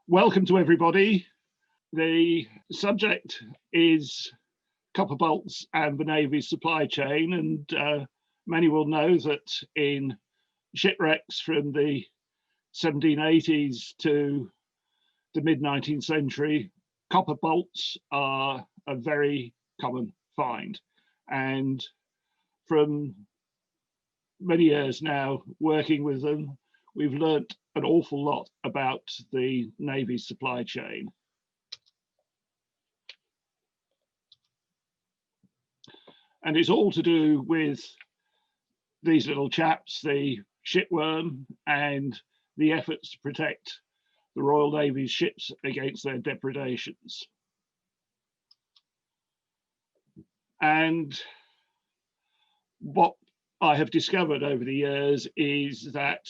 Welcome to everybody. The subject is copper bolts and the Navy's supply chain, and many will know that in shipwrecks from the 1780s to the mid-19th century, copper bolts are a very common find. And from many years now working with them, we've learnt an awful lot about the Navy's supply chain. And it's all to do with these little chaps, the shipworm, and the efforts to protect the Royal Navy's ships against their depredations. And what I have discovered over the years is that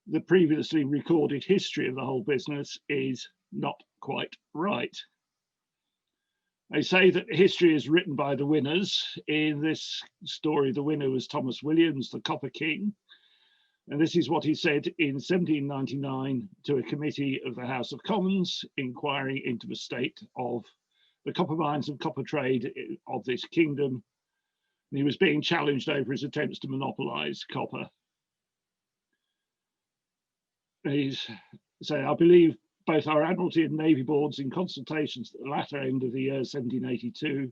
the previously recorded history of the whole business is not quite right. They say that history is written by the winners. In this story, the winner was Thomas Williams, the Copper King. And this is what he said in 1799 to a committee of the House of Commons inquiring into the state of the copper mines and copper trade of this kingdom. And he was being challenged over his attempts to monopolize copper. He's saying, I believe both our Admiralty and Navy boards in consultations at the latter end of the year 1782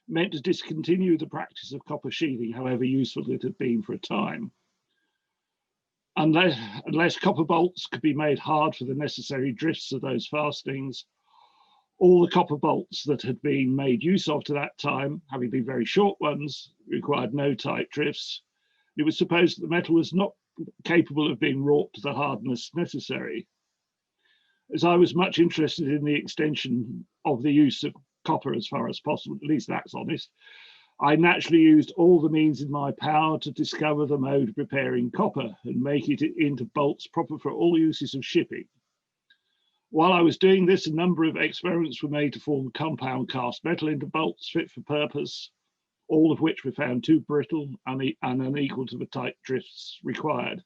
meant to discontinue the practice of copper sheathing, however useful it had been for a time. Unless copper bolts could be made hard for the necessary drifts of those fastenings, all the copper bolts that had been made use of to that time, having been very short ones, required no tight drifts. It was supposed that the metal was not capable of being wrought to the hardness necessary. As I was much interested in the extension of the use of copper as far as possible, at least that's honest, I naturally used all the means in my power to discover the mode of preparing copper and make it into bolts proper for all uses of shipping. While I was doing this, a number of experiments were made to form compound cast metal into bolts fit for purpose, all of which were found too brittle and unequal to the tight drifts required.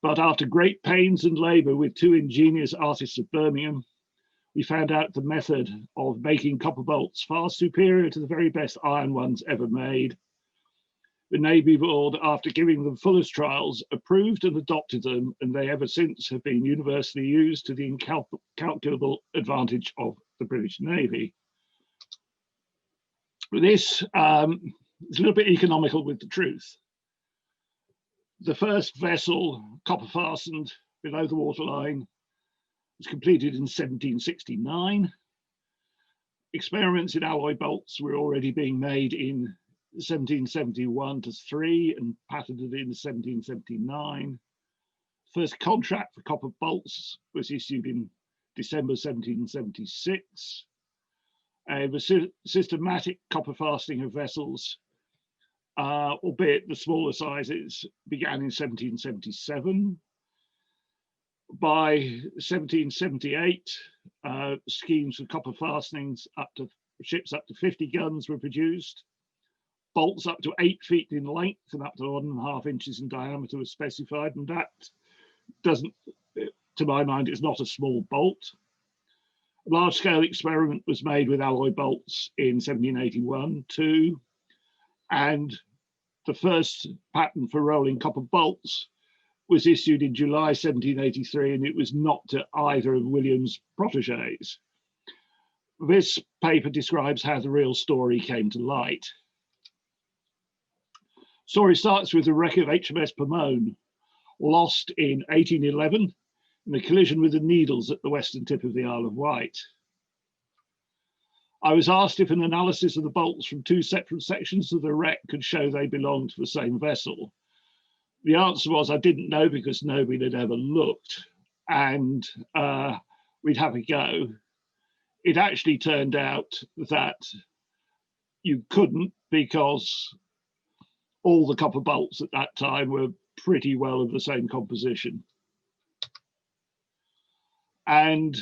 But after great pains and labour with two ingenious artists of Birmingham, we found out the method of making copper bolts far superior to the very best iron ones ever made. The Navy board, after giving them fullest trials, approved and adopted them, and they ever since have been universally used to the incalculable advantage of the British Navy. This is a little bit economical with the truth. The first vessel, copper fastened below the waterline, was completed in 1769. Experiments in alloy bolts were already being made in 1771 to 3 and patented in 1779. First contract for copper bolts was issued in December 1776. The systematic copper fastening of vessels, albeit the smaller sizes, began in 1777. By 1778, schemes for copper fastenings up to ships up to 50 guns were produced. Bolts up to 8 feet in length and up to 1.5 inches in diameter was specified, and that doesn't, to my mind, is not a small bolt. A large-scale experiment was made with alloy bolts in 1781 too, and the first patent for rolling copper bolts was issued in July 1783, and it was not to either of William's proteges. This paper describes how the real story came to light. Story starts with the wreck of HMS Pomone, lost in 1811 in a collision with the Needles at the western tip of the Isle of Wight. I was asked if an analysis of the bolts from two separate sections of the wreck could show they belonged to the same vessel. The answer was I didn't know because nobody had ever looked, and we'd have a go. It actually turned out that you couldn't, because all the copper bolts at that time were pretty well of the same composition. And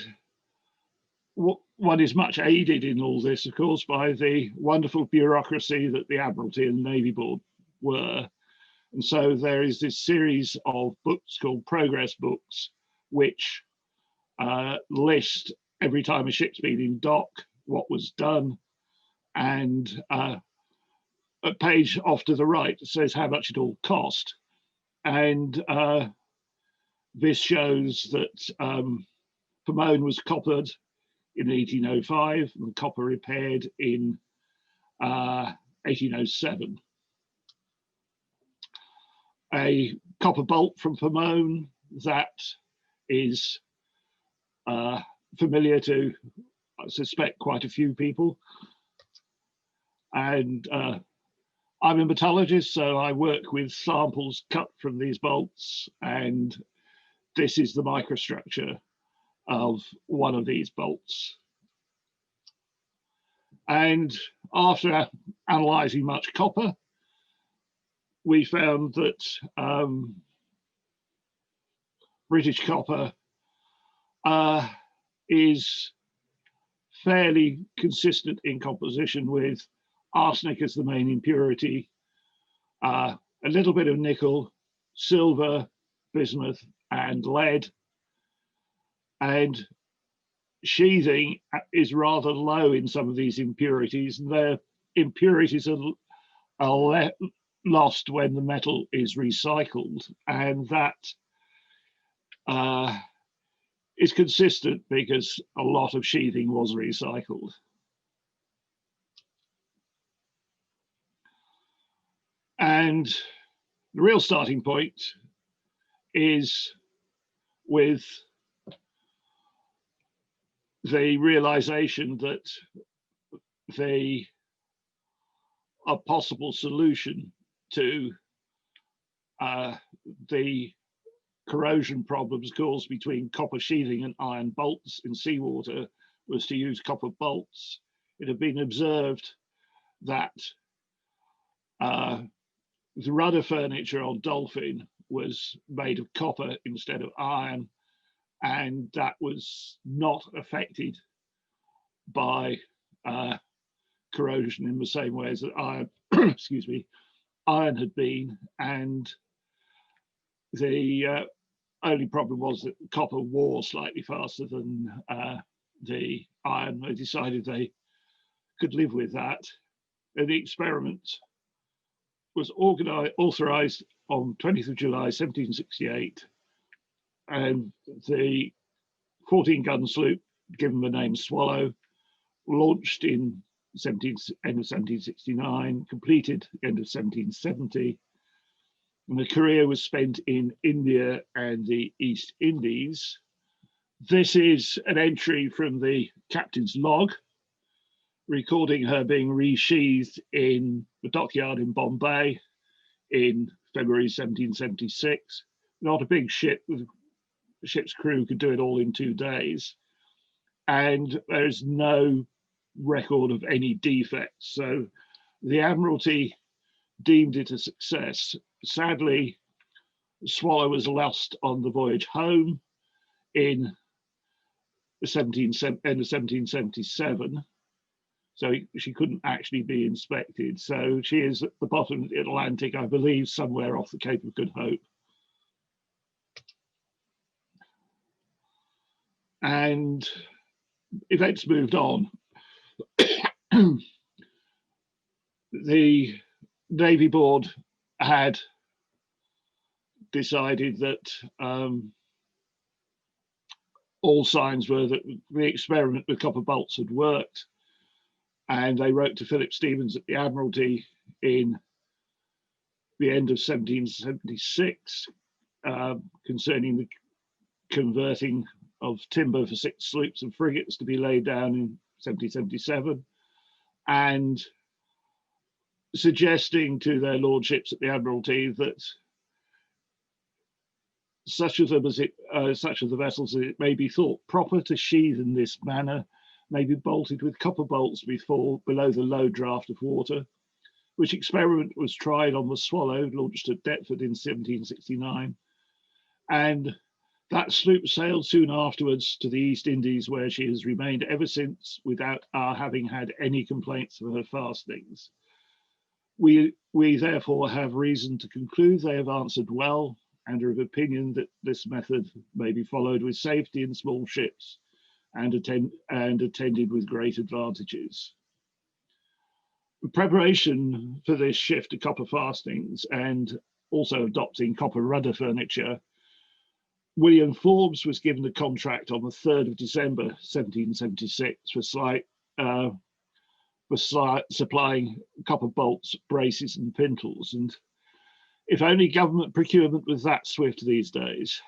one is much aided in all this, of course, by the wonderful bureaucracy that the Admiralty and Navy Board were. And so there is this series of books called progress books, which list every time a ship's been in dock, what was done, and a page off to the right says how much it all cost. And this shows that Pomone was coppered in 1805 and copper repaired in 1807. A copper bolt from Pomone that is familiar to, I suspect, quite a few people. And I'm a metallurgist, so I work with samples cut from these bolts, and this is the microstructure of one of these bolts. And after analysing much copper, we found that British copper is fairly consistent in composition, with arsenic as the main impurity, a little bit of nickel, silver, bismuth, and lead. And sheathing is rather low in some of these impurities, and their impurities are lost when the metal is recycled, and that is consistent because a lot of sheathing was recycled. And the real starting point is with the realization that a possible solution to the corrosion problems caused between copper sheathing and iron bolts in seawater was to use copper bolts. It had been observed that the rudder furniture on Dolphin was made of copper instead of iron, and that was not affected by corrosion in the same way as that iron, excuse me, iron had been. And the only problem was that copper wore slightly faster than the iron. They decided they could live with that. And the experiment was authorized on 20th of July 1768, and the 14-gun sloop, given the name Swallow, launched in end of 1769, completed end of 1770, and the career was spent in India and the East Indies. This is an entry from the captain's log, recording her being resheathed in the dockyard in Bombay in February 1776. Not a big ship, the ship's crew could do it all in 2 days. And there's no record of any defects. So the Admiralty deemed it a success. Sadly, Swallow was lost on the voyage home in the end of 1777. So she couldn't actually be inspected. So she is at the bottom of the Atlantic, I believe, somewhere off the Cape of Good Hope. And events moved on. The Navy Board had decided that all signs were that the experiment with copper bolts had worked. And they wrote to Philip Stevens at the Admiralty in the end of 1776 concerning the converting of timber for 6 sloops and frigates to be laid down in 1777, and suggesting to their lordships at the Admiralty that such of the vessels as it may be thought proper to sheathe in this manner may be bolted with copper bolts below the low draught of water, which experiment was tried on the Swallow, launched at Deptford in 1769. And that sloop sailed soon afterwards to the East Indies, where she has remained ever since without our having had any complaints of her fastenings. We therefore have reason to conclude they have answered well, and are of opinion that this method may be followed with safety in small ships and attended with great advantages. Preparation for this shift to copper fastenings and also adopting copper rudder furniture, William Forbes was given a contract on the 3rd of December 1776 for supplying copper bolts, braces and pintles. And if only government procurement was that swift these days.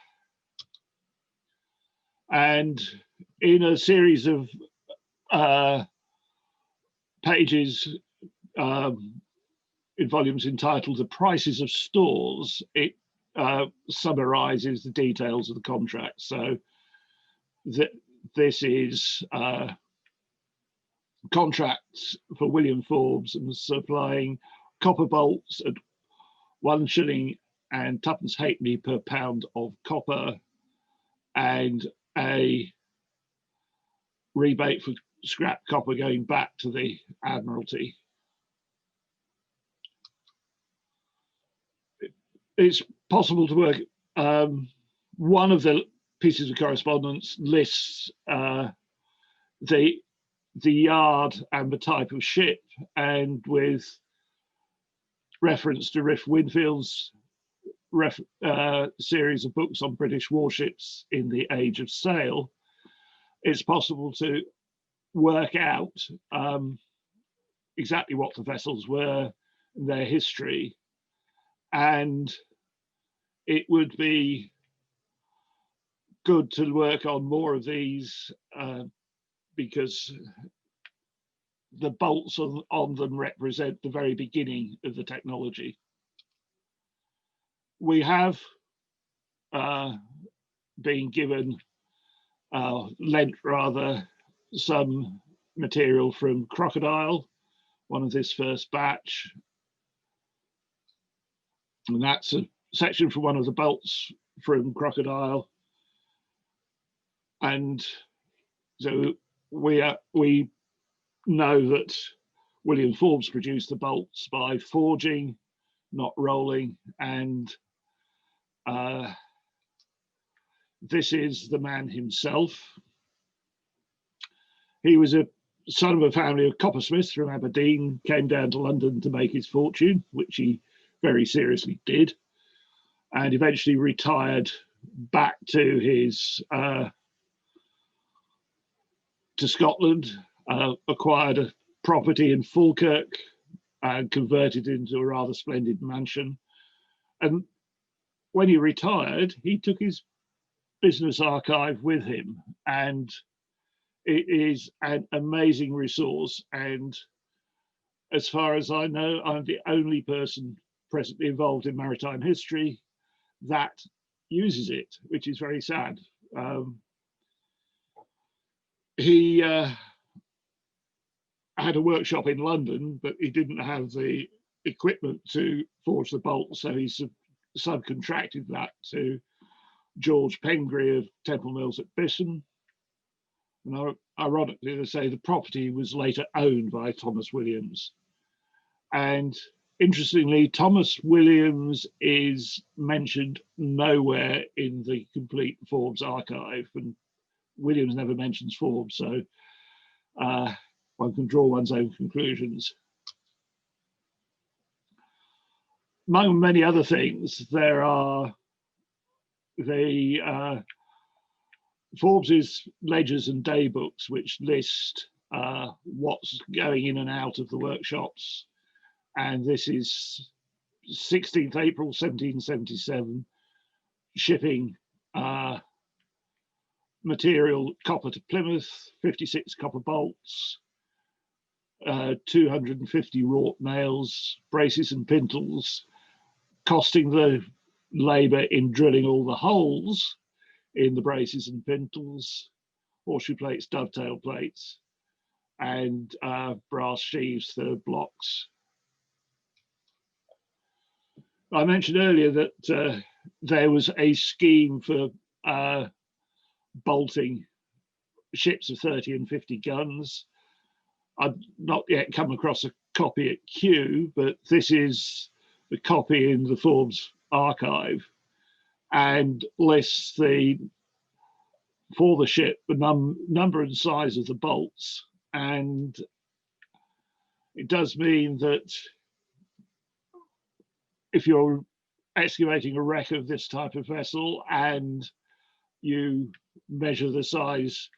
And in a series of pages in volumes entitled The Prices of Stores, it summarizes the details of the contract. So this is contracts for William Forbes and supplying copper bolts at 1 shilling and 2 halfpenny per pound of copper, and a rebate for scrap copper going back to the Admiralty. It's possible to work. One of the pieces of correspondence lists the yard and the type of ship, and with reference to Riff Winfield's series of books on British warships in the Age of Sail, it's possible to work out exactly what the vessels were, their history, and it would be good to work on more of these because the bolts on them represent the very beginning of the technology. We have been given, lent rather, some material from Crocodile, one of this first batch. And that's a section from one of the bolts from Crocodile. And so we know that William Forbes produced the bolts by forging, not rolling, and this is the man himself. He was a son of a family of coppersmiths from Aberdeen, came down to London to make his fortune, which he very seriously did, and eventually retired back to his to Scotland, acquired a property in Falkirk and converted it into a rather splendid mansion. And when he retired, he took his business archive with him, and it is an amazing resource. And as far as I know, I'm the only person presently involved in maritime history that uses it, which is very sad. He had a workshop in London, but he didn't have the equipment to forge the bolts, so he subcontracted that to George Pengree of Temple Mills at Bisson. And ironically, they say the property was later owned by Thomas Williams. And interestingly, Thomas Williams is mentioned nowhere in the complete Forbes archive, and Williams never mentions Forbes, so one can draw one's own conclusions. Among many other things, there are the Forbes's ledgers and day books, which list what's going in and out of the workshops. And this is 16th April 1777, shipping material copper to Plymouth, 56 copper bolts, 250 wrought nails, braces and pintles, costing the labour in drilling all the holes in the braces and pintles, horseshoe plates, dovetail plates, and brass sheaves, third blocks. I mentioned earlier that there was a scheme for bolting ships of 30 and 50 guns. I've not yet come across a copy at Kew, but this is the copy in the Forbes archive. and lists for the ship the number and size of the bolts. And it does mean that if you're excavating a wreck of this type of vessel and you measure the size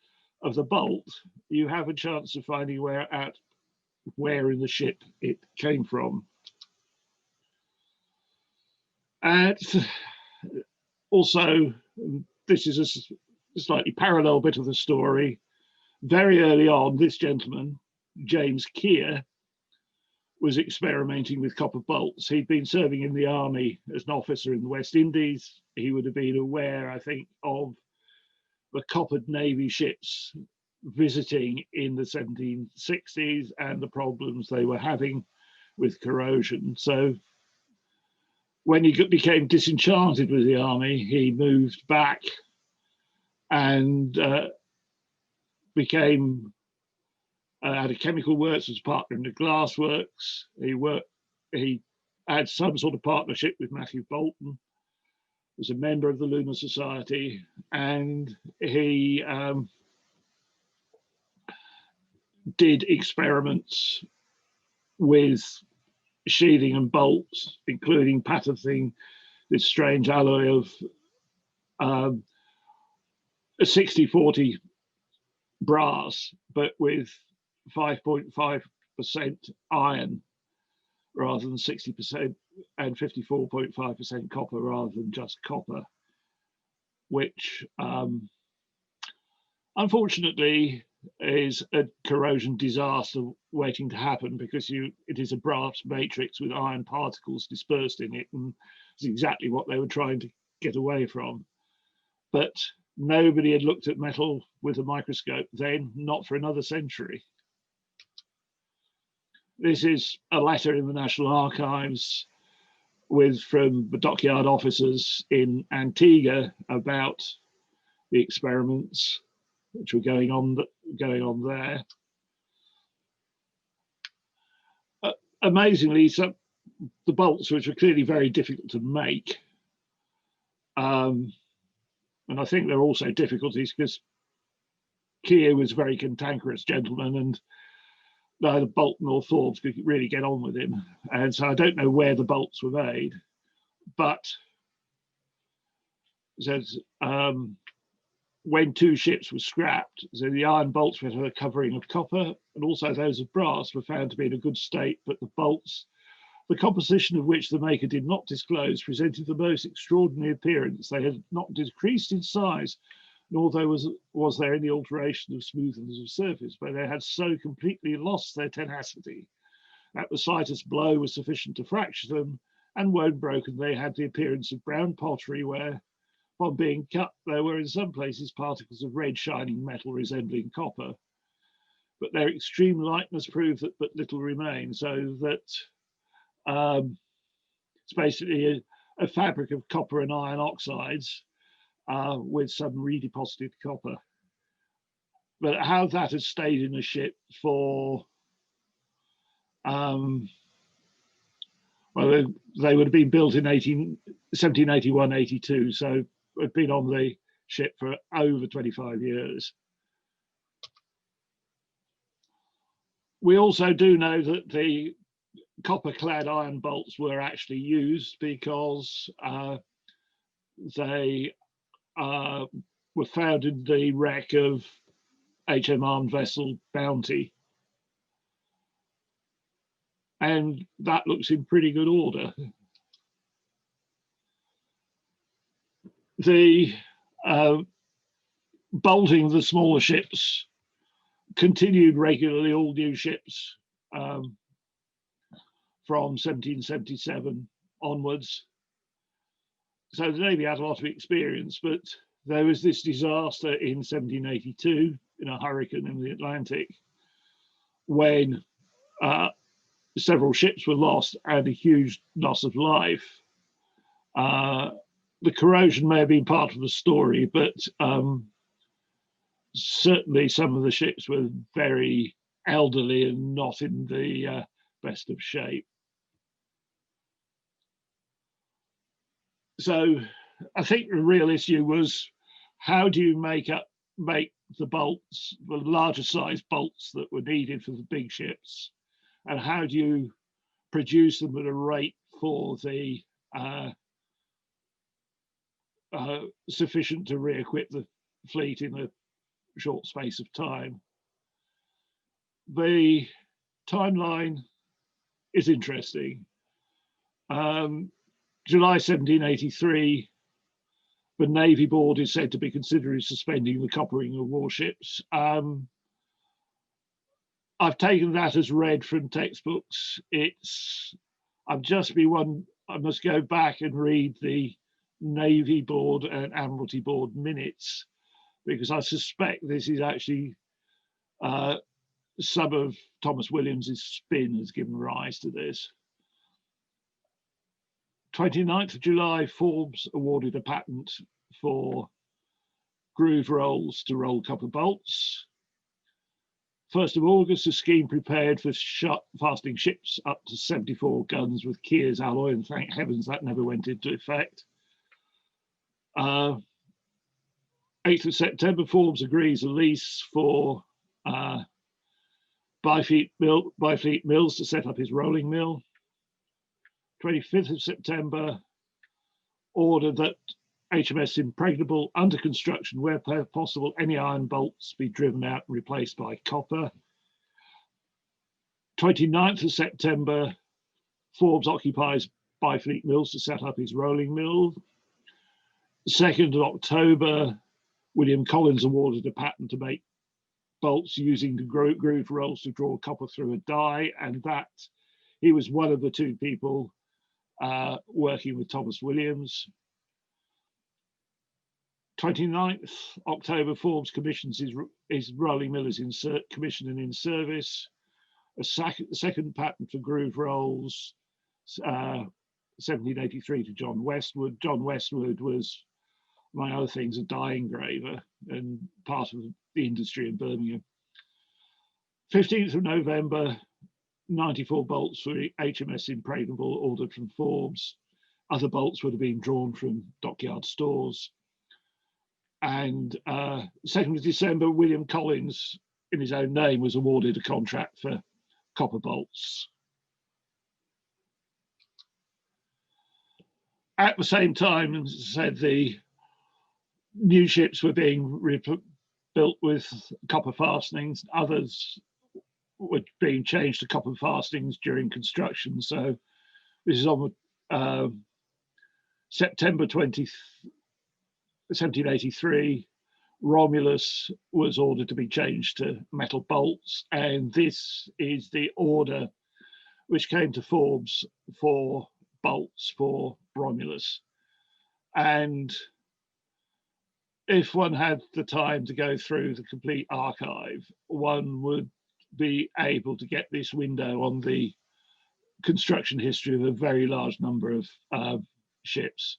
of the bolt, you have a chance of finding where in the ship it came from. And also, this is a slightly parallel bit of the story. Very early on, this gentleman, James Keir, was experimenting with copper bolts. He'd been serving in the army as an officer in the West Indies. He would have been aware, I think, of the coppered Navy ships visiting in the 1760s and the problems they were having with corrosion. So when he became disenchanted with the army, he moved back and had a chemical works as partner in the glass works. He had some sort of partnership with Matthew Bolton, was a member of the Lunar Society, and he did experiments with sheathing and bolts, including patenting this strange alloy of a 60-40 brass, but with 5.5% iron rather than 60%, and 54.5% copper rather than just copper, which unfortunately is a corrosion disaster waiting to happen, because it is a brass matrix with iron particles dispersed in it, and it's exactly what they were trying to get away from. But nobody had looked at metal with a microscope then, not for another century. This is a letter in the National Archives from the dockyard officers in Antigua about the experiments which were going on there. Amazingly, the bolts, which were clearly very difficult to make, and I think there are also difficulties because Keir was a very cantankerous gentleman, and neither Bolton nor Forbes could really get on with him. And so I don't know where the bolts were made, but it says when two ships were scrapped, so the iron bolts with a covering of copper, and also those of brass, were found to be in a good state, but the bolts, the composition of which the maker did not disclose, presented the most extraordinary appearance. They had not decreased in size, nor was there any alteration of smoothness of surface, but they had so completely lost their tenacity that the slightest blow was sufficient to fracture them, and when broken, they had the appearance of brown pottery, where, upon being cut, there were in some places particles of red shining metal resembling copper. But their extreme lightness proved that but little remained, so that it's basically a fabric of copper and iron oxides with some redeposited copper. But how that has stayed in a ship for, well, they would have been built in 1781, 82, so had been on the ship for over 25 years. We also do know that the copper-clad iron bolts were actually used because they were found in the wreck of HM armed vessel Bounty. And that looks in pretty good order. The bolting of the smaller ships continued regularly, all new ships from 1777 onwards. So the Navy had a lot of experience, but there was this disaster in 1782 in a hurricane in the Atlantic when several ships were lost and a huge loss of life. The corrosion may have been part of the story, but certainly some of the ships were very elderly and not in the best of shape. So I think the real issue was, how do you make the bolts, the larger size bolts that were needed for the big ships, and how do you produce them at a rate for the sufficient to re-equip the fleet in a short space of time. The timeline is interesting. July 1783, the Navy Board is said to be considering suspending the coppering of warships. I've taken that as read from textbooks. I must go back and read the Navy Board and Admiralty Board minutes, because I suspect this is actually some of Thomas Williams's spin has given rise to this. 29th of July, Forbes awarded a patent for groove rolls to roll copper bolts. 1st of August, a scheme prepared for fastening ships up to 74 guns with Kier's alloy, and thank heavens that never went into effect. 8th of September, Forbes agrees a lease for Byfleet Mills to set up his rolling mill. 25th of September, ordered that HMS Impregnable under construction, where possible, any iron bolts be driven out and replaced by copper. 29th of September, Forbes occupies Byfleet Mills to set up his rolling mill. 2nd of October, William Collins awarded a patent to make bolts using the groove rolls to draw copper through a die, and that he was one of the two people working with Thomas Williams. 29th October, Forbes commissions his rolling mill is commissioned and in service. A second patent for groove rolls, 1783 to John Westwood. John Westwood was, among other things, a die engraver and part of the industry in Birmingham. 15th of November, 94 bolts for HMS Impregnable ordered from Forbes. Other bolts would have been drawn from dockyard stores. And 2nd of December, William Collins, in his own name, was awarded a contract for copper bolts. At the same time, as I said, the new ships were being built with copper fastenings. Others were being changed to copper fastenings during construction. So this is on September 20th, 1783. Romulus was ordered to be changed to metal bolts, and this is the order which came to Forbes for bolts for Romulus. And if one had the time to go through the complete archive, one would be able to get this window on the construction history of a very large number of ships.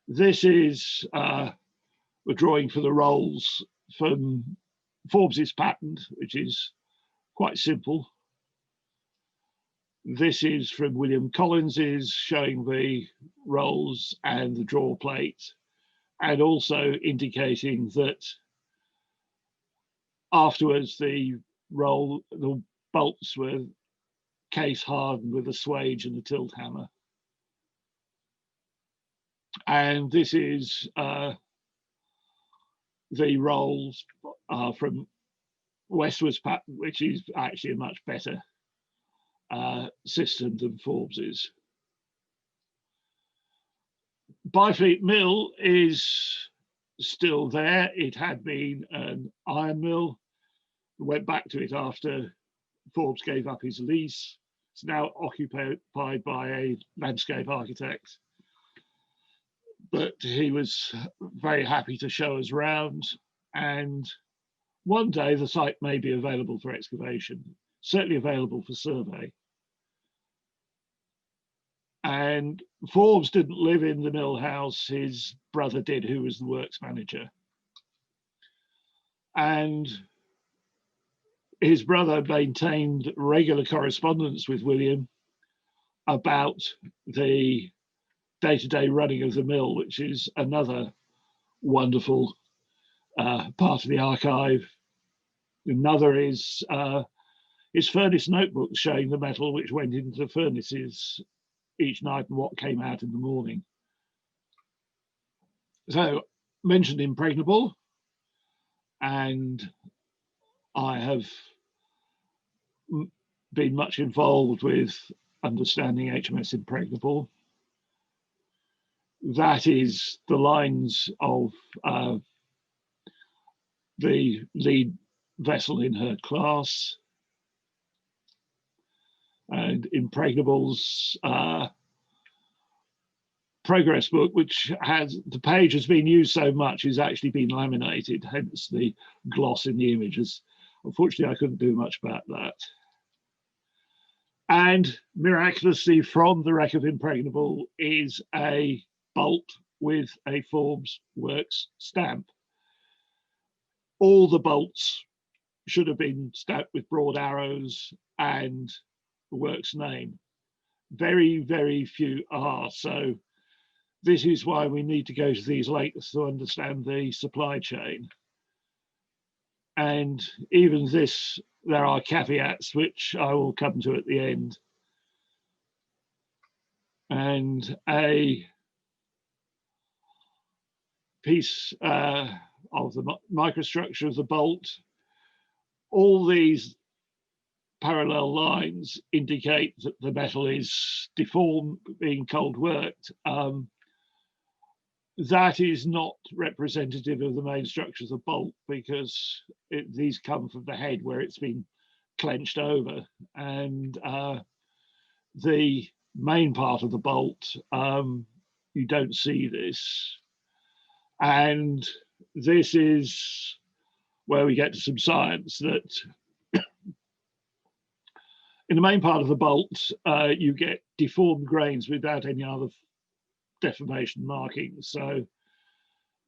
This is a drawing for the rolls from Forbes's patent, which is quite simple. This is from William Collins's, showing the rolls and the draw plate, and also indicating that afterwards the bolts were case hardened with a swage and a tilt hammer. And this is the rolls from Westwood's patent, which is actually a much better system than Forbes's. Byfleet Mill is still there. It had been an iron mill. Went back to it after Forbes gave up his lease. It's now occupied by a landscape architect. But he was very happy to show us round, and one day the site may be available for excavation, certainly available for survey. And Forbes didn't live in the mill house, his brother did, who was the works manager. And his brother maintained regular correspondence with William about the day-to-day running of the mill, which is another wonderful part of the archive. Another is his furnace notebooks showing the metal which went into the furnaces each night and what came out in the morning. So, mentioned impregnable, and I have been much involved with understanding HMS Impregnable. That is the lines of the lead vessel in her class, and Impregnable's progress book, which has the page has been used so much, is actually been laminated, hence the gloss in the images. Unfortunately, I couldn't do much about that. And miraculously, from the wreck of Impregnable is a bolt with a Forbes Works stamp. All the bolts should have been stamped with broad arrows and the works name. Very, very few are. So this is why we need to go to these lengths to understand the supply chain. And even this, there are caveats, which I will come to at the end. And a piece of the microstructure of the bolt. All these parallel lines indicate that the metal is deformed, being cold worked. That is not representative of the main structure of the bolt, because these come from the head where it's been clenched over, and the main part of the bolt, you don't see this. And this is where we get to some science, that in the main part of the bolt, you get deformed grains without any other deformation markings. So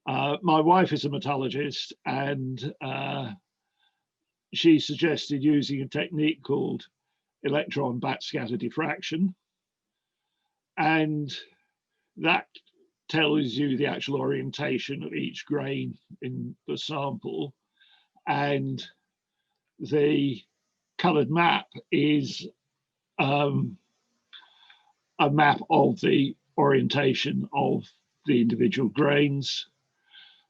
my wife is a metallurgist, and she suggested using a technique called electron backscatter diffraction, and that tells you the actual orientation of each grain in the sample, and the coloured map is a map of the orientation of the individual grains.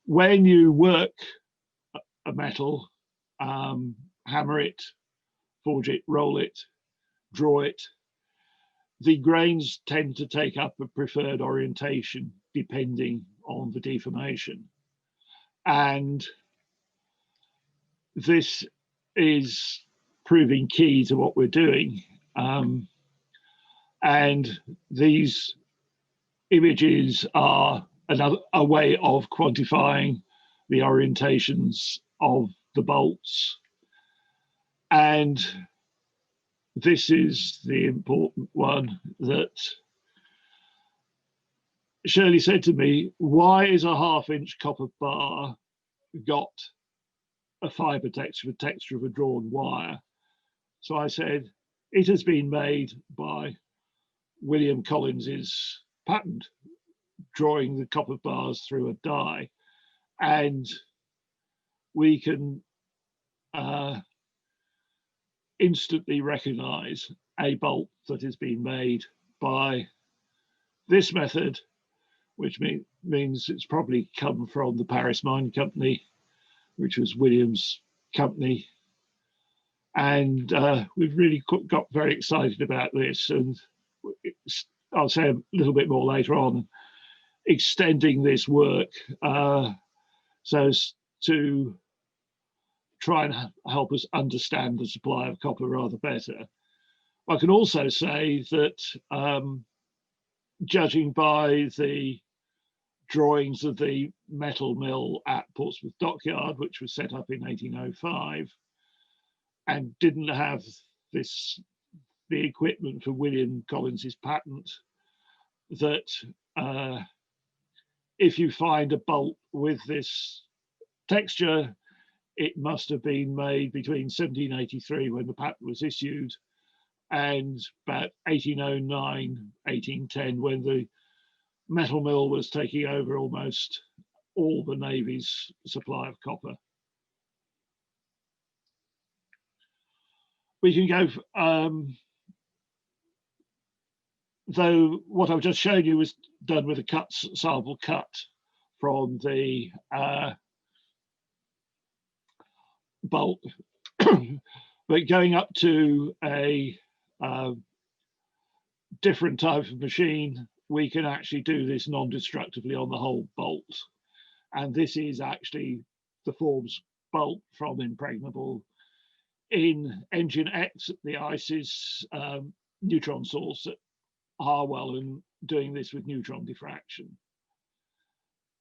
When you work a metal, hammer it, forge it, roll it, draw it, the grains tend to take up a preferred orientation depending on the deformation. And this is proving key to what we're doing. And these images are a way of quantifying the orientations of the bolts. And this is the important one that Shirley said to me, why is a 1/2-inch copper bar got a fibre texture, the texture of a drawn wire? So I said, it has been made by William Collins's patent, drawing the copper bars through a die. And we can instantly recognize a bolt that has been made by this method, which means it's probably come from the Paris Mine Company, which was William's company. And we've really got very excited about this, and I'll say a little bit more later on, extending this work so as to try and help us understand the supply of copper rather better. I can also say that judging by the drawings of the metal mill at Portsmouth Dockyard, which was set up in 1805, and didn't have the equipment for William Collins's patent, that if you find a bolt with this texture, it must have been made between 1783, when the patent was issued, and about 1809, 1810, when the metal mill was taking over almost all the Navy's supply of copper. We can go, though what I've just shown you was done with a sample cut from the bolt, but going up to a different type of machine, we can actually do this non-destructively on the whole bolt. And this is actually the Forbes bolt from Impregnable in Engine X, the ICE's neutron source at Harwell, and doing this with neutron diffraction.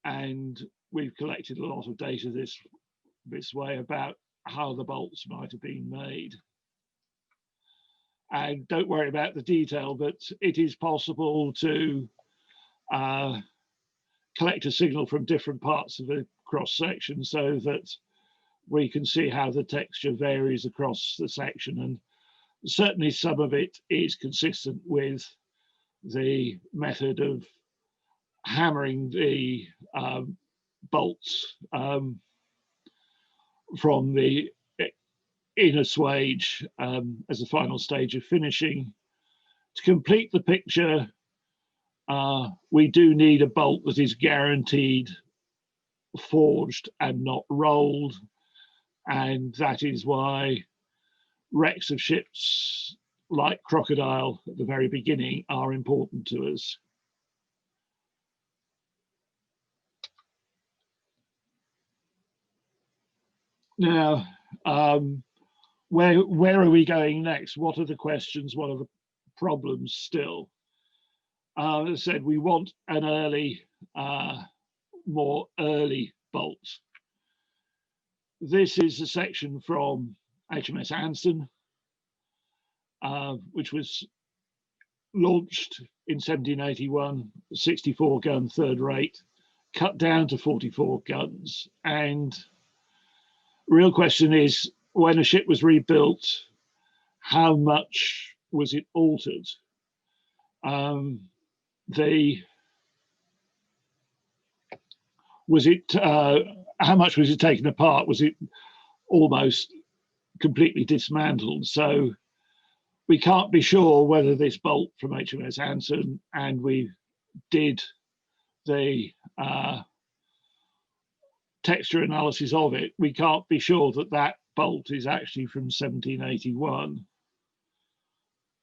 And we've collected a lot of data this way about how the bolts might have been made. And don't worry about the detail, but it is possible to collect a signal from different parts of the cross section so that we can see how the texture varies across the section. And certainly some of it is consistent with the method of hammering the bolts from the inner swage as a final stage of finishing. To complete the picture, we do need a bolt that is guaranteed forged and not rolled, and that is why wrecks of ships like Crocodile at the very beginning are important to us. Now, where are we going next? What are the questions? What are the problems still? As I said, we want an early, more early bolt. This is a section from HMS Anson, which was launched in 1781, 64 gun third rate, cut down to 44 guns. And the real question is, when a ship was rebuilt, how much was it altered? How much was it taken apart? Was it almost completely dismantled? So we can't be sure whether this bolt from HMS Anson, and we did the texture analysis of it, we can't be sure that that bolt is actually from 1781.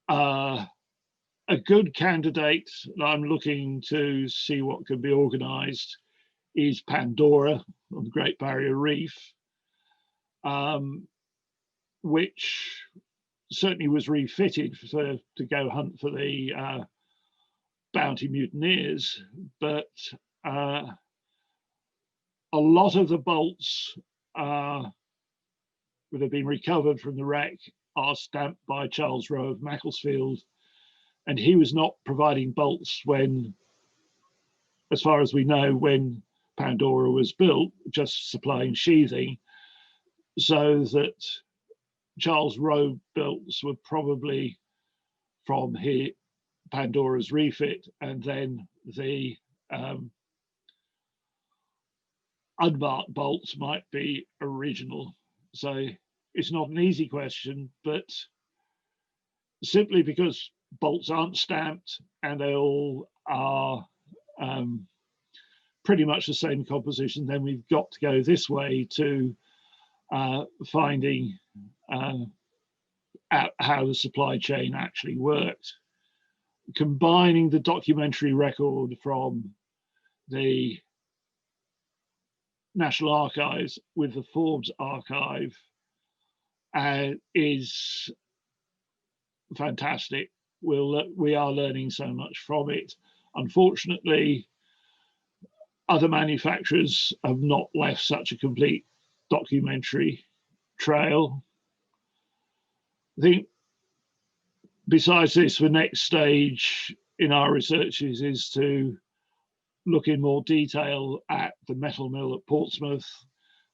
A good candidate that I'm looking to see what can be organized is Pandora on the Great Barrier Reef, which certainly was refitted to go hunt for the bounty mutineers, but a lot of the bolts that have been recovered from the wreck are stamped by Charles Rowe of Macclesfield, and he was not providing bolts when, as far as we know, when Pandora was built, just supplying sheathing, so that Charles Rowe bolts were probably from Pandora's refit, and then the unmarked bolts might be original. So it's not an easy question, but simply because bolts aren't stamped and they all are pretty much the same composition, then we've got to go this way to finding out how the supply chain actually worked. Combining the documentary record from the National Archives with the Forbes archive is fantastic. We are learning so much from it. Unfortunately, other manufacturers have not left such a complete documentary trail. I think besides this, the next stage in our researches is to look in more detail at the metal mill at Portsmouth,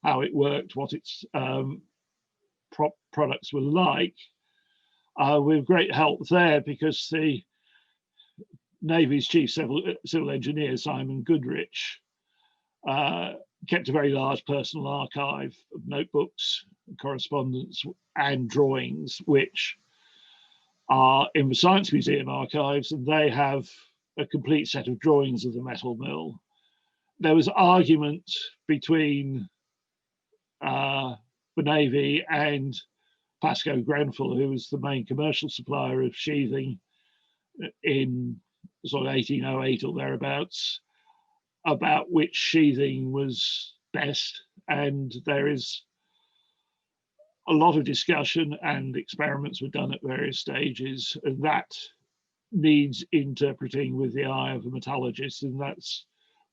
how it worked, what its products were like, with great help there, because the Navy's chief civil engineer, Simon Goodrich, kept a very large personal archive of notebooks, correspondence, and drawings, which are in the Science Museum archives, and they have a complete set of drawings of the metal mill. There was argument between the Navy and Pascoe Grenfell, who was the main commercial supplier of sheathing in sort of 1808 or thereabouts, about which sheathing was best. And there is a lot of discussion, and experiments were done at various stages, and that needs interpreting with the eye of a metallurgist, and that's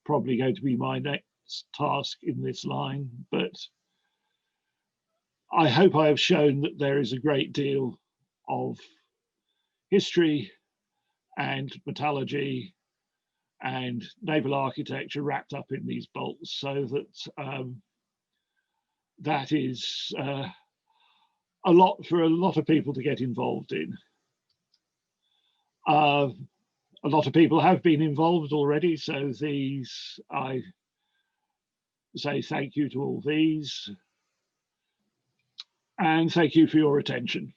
probably going to be my next task in this line. But I hope I have shown that there is a great deal of history and metallurgy and naval architecture wrapped up in these bolts, so that that is a lot for a lot of people to get involved in. A lot of people have been involved already, so these, I say thank you to all these, and thank you for your attention.